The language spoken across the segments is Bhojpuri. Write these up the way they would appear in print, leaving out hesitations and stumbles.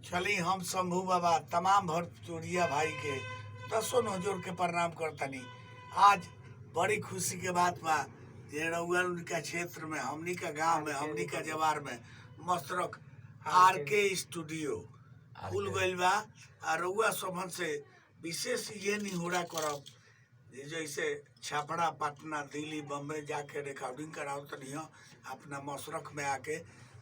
चली हम शंभू बाबा तमाम भरतपुरिया भाई के दसों नजर के प्रणाम करतनी। आज बड़ी खुशी के बात बा जे रउआ उनका क्षेत्र में, हमनी का गांव में, हमनी का जवार में मस्तरक आरके स्टूडियो खुल गइल बा। और रउआ सबन से विशेष ये निहोरा करब जैसे छपरा, पटना, दिल्ली, बम्बई जाके रिकॉर्डिंग कराओ तनी अपना मशरक में आके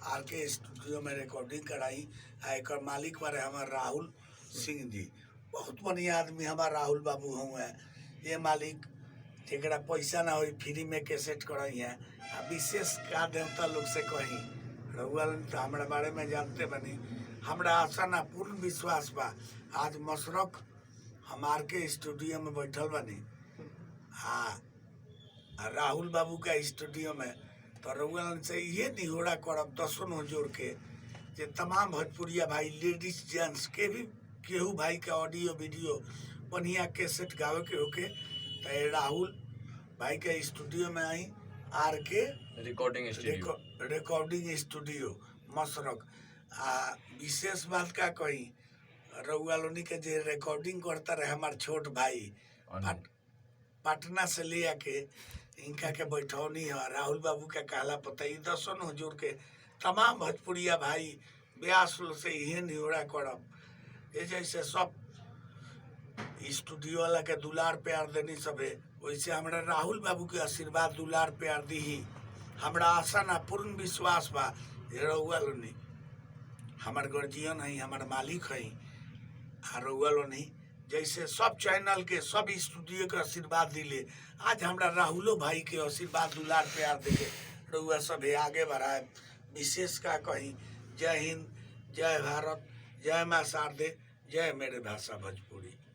आरके स्टूडियो में रिकॉर्डिंग कराई। एक मालिक बारे हमारे राहुल सिंह जी, बहुत बढ़िया आदमी हमारे राहुल बाबू हुए। ये मालिक जरा पैसा ना हो फ्री में कैसेट कराई है। विशेष का देवता लोग से कहीं रउआ तो हमारे बारे में जानते बनी। हमारा आशा ना पूर्ण विश्वास बा आज मशरक हम आरके स्टूडियो में बैठल बनी। हाँ, राहुल बाबू का स्टूडियो में तो रउआ से ये निहोरा करब दसों जोड़ के जे तमाम भोजपुरिया भाई, लेडीज जेंट्स के भी केहू भाई के ऑडियो वीडियो बढ़िया कैसेट गावे के होके तो राहुल भाई के स्टूडियो में आई। आर के रिकॉर्डिंग स्टूडियो मशरक। विशेष बात का कही रउआ लोनी के जे रिकॉर्डिंग करता रहे हमार छोट भाई पटना से ले आके इनका के बैठौनी है। राहुल बाबू का कहला पता ही दसों हुजूर के तमाम भोजपुरिया भाई ब्यास से यही निहोरा करब ये जैसे सब स्टूडियो वाला के दुलार प्यार देनी सबे वैसे हमारा राहुल बाबू के आशीर्वाद दुलार प्यार दी। हमारा आशा ना पूर्ण विश्वास बा रउआ लोनी हमार गर्जियन है, हमार मालिक है। रउआ लोनी जैसे सब चैनल के सब स्टूडियो के आशीर्वाद दिले आज हमारा राहुलो भाई के आशीर्वाद दुलार प्यार देके रउआ सब आगे बढ़ाए। विशेष का कहीं जय हिंद, जय भारत, जय मां शारदे, जय मेरे भाषा भोजपुरी।